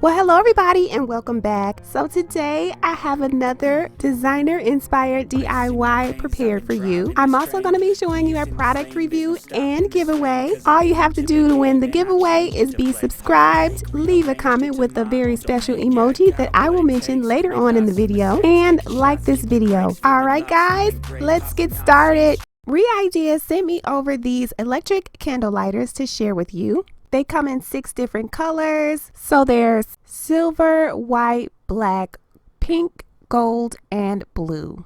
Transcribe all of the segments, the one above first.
Well, hello everybody and welcome back. So today I have another designer inspired DIY prepared for you. I'm also going to be showing you a product review and giveaway. All you have to do to win the giveaway is be subscribed, leave a comment with a very special emoji that I will mention later on in the video, and like this video. Alright guys, let's get started. REIDEA sent me over these electric candle lighters to share with you. They come in 6 different colors. So there's silver, white, black, pink, gold, and blue.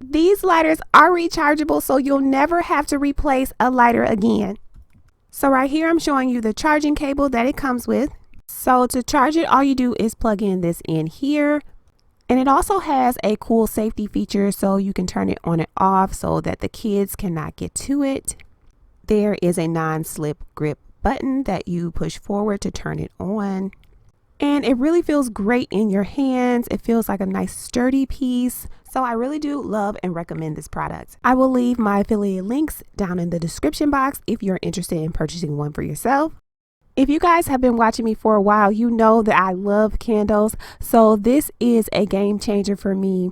These lighters are rechargeable, so you'll never have to replace a lighter again. So right here, I'm showing you the charging cable that it comes with. So to charge it, all you do is plug in this in here. And it also has a cool safety feature, so you can turn it on and off so that the kids cannot get to it. There is a non-slip grip button that you push forward to turn it on, and it really feels great in your hands. It feels like a nice sturdy piece, so I really do love and recommend this product. I will leave my affiliate links down in the description box if you're interested in purchasing one for yourself. If you guys have been watching me for a while, you know that I love candles, so this is a game changer for me.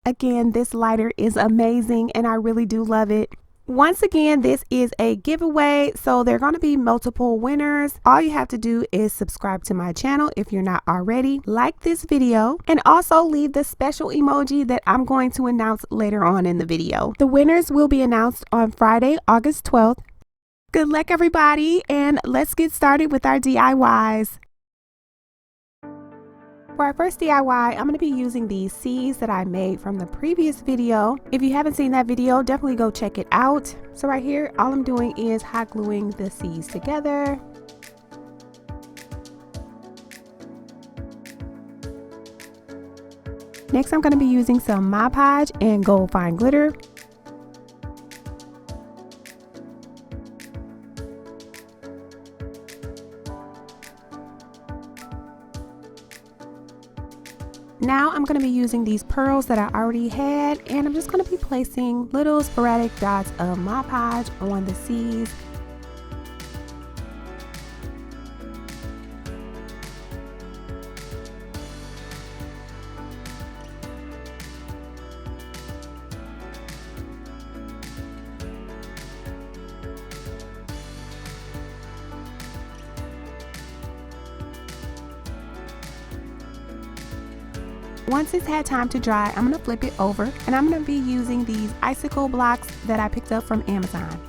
Again, this lighter is amazing and I really do love it. Once again, this is a giveaway, so there are going to be multiple winners. All you have to do is subscribe to my channel if you're not already, like this video, and also leave the special emoji that I'm going to announce later on in the video. The winners will be announced on Friday, August 12th. Good luck everybody, and let's get started with our DIYs. For our first DIY, I'm going to be using these C's that I made from the previous video. If you haven't seen that video, definitely go check it out. So right here, all I'm doing is hot gluing the C's together. Next, I'm going to be using some Mod Podge and gold fine glitter. Now I'm going to be using these pearls that I already had, and I'm just going to be placing little sporadic dots of Mod Podge on the C's. Once it's had time to dry, I'm going to flip it over, and I'm going to be using these icicle blocks that I picked up from Amazon.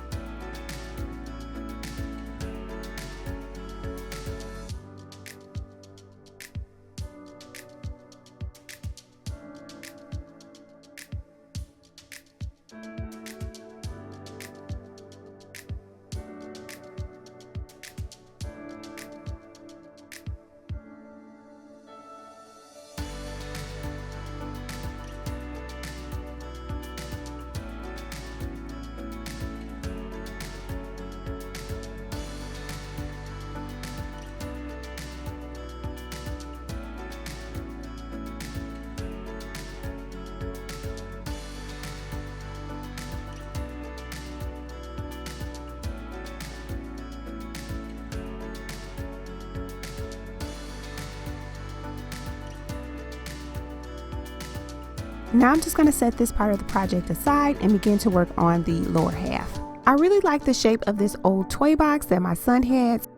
Now I'm just going to set this part of the project aside and begin to work on the lower half. I really like the shape of this old toy box that my son had.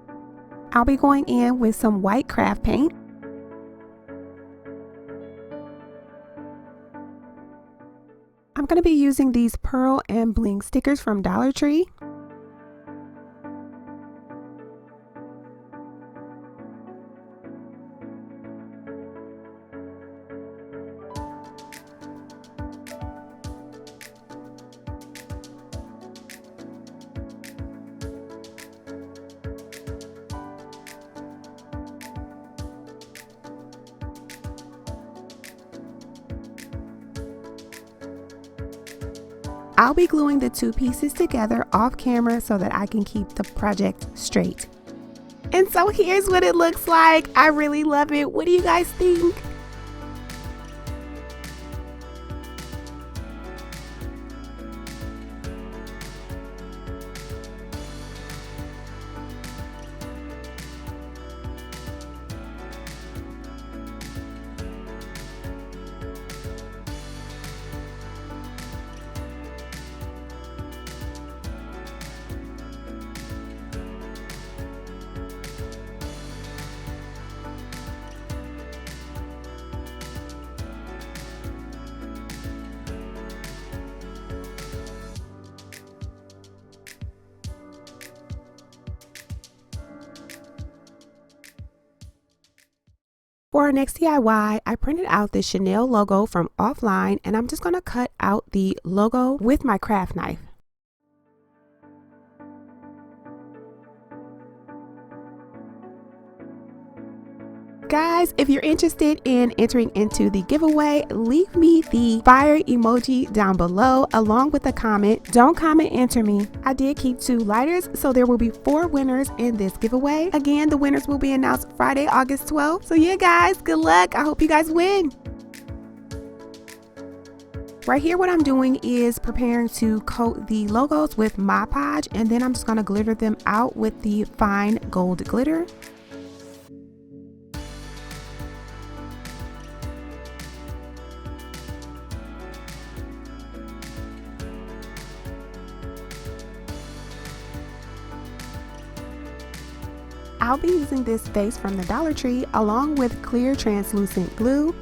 I'll be going in with some white craft paint. I'm going to be using these pearl and bling stickers from Dollar Tree. I'll be gluing the 2 pieces together off camera so that I can keep the project straight. And so here's what it looks like. I really love it. What do you guys think? For our next DIY, I printed out the Chanel logo from offline, and I'm just going to cut out the logo with my craft knife. Guys, if you're interested in entering into the giveaway, leave me the fire emoji down below along with a comment. Don't comment, enter me. I did keep 2 lighters, so there will be 4 winners in this giveaway. Again, the winners will be announced Friday, August 12th. So yeah, guys, good luck. I hope you guys win. Right here, what I'm doing is preparing to coat the logos with Mod Podge, and then I'm just going to glitter them out with the fine gold glitter. I'll be using this base from the Dollar Tree along with clear translucent glue.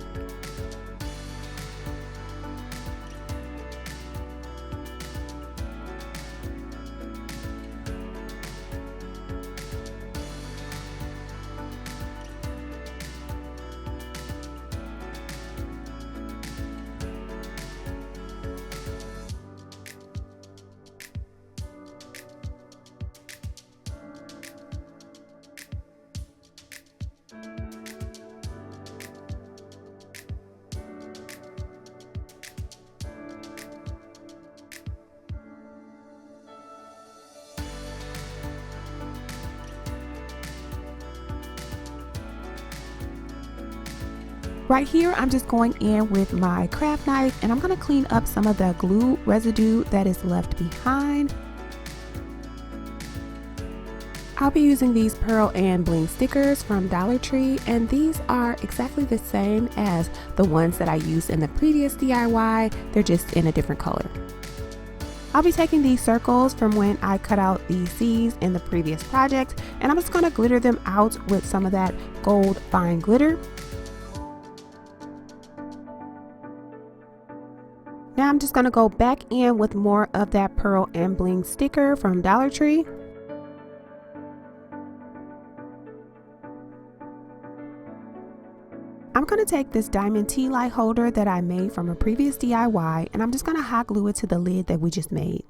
Right here, I'm just going in with my craft knife, and I'm going to clean up some of the glue residue that is left behind. I'll be using these pearl and bling stickers from Dollar Tree, and these are exactly the same as the ones that I used in the previous DIY. They're just in a different color. I'll be taking these circles from when I cut out the C's in the previous project, and I'm just going to glitter them out with some of that gold fine glitter. Now I'm just going to go back in with more of that pearl and bling sticker from Dollar Tree. I'm going to take this diamond tea light holder that I made from a previous DIY, and I'm just going to hot glue it to the lid that we just made.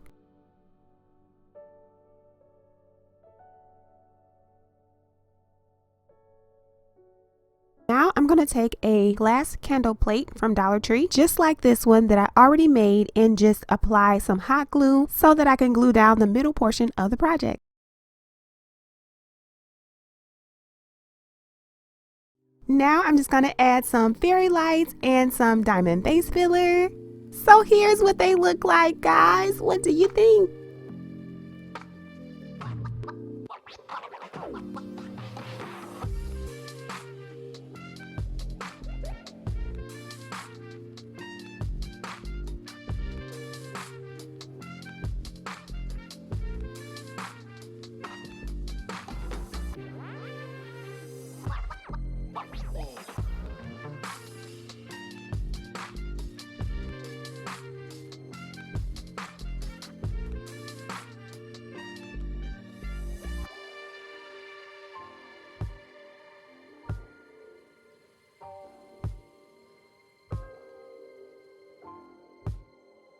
Now I'm going to take a glass candle plate from Dollar Tree, just like this one that I already made, and just apply some hot glue so that I can glue down the middle portion of the project. Now I'm just going to add some fairy lights and some diamond base filler. So here's what they look like, guys. What do you think?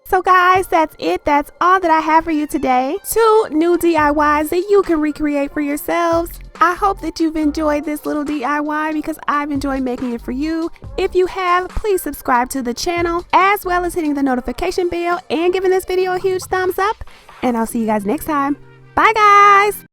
So guys, that's it. That's all that I have for you today. 2 new DIYs that you can recreate for yourselves. I hope that you've enjoyed this little DIY because I've enjoyed making it for you. If you have, please subscribe to the channel as well as hitting the notification bell and giving this video a huge thumbs up. And I'll see you guys next time. Bye guys!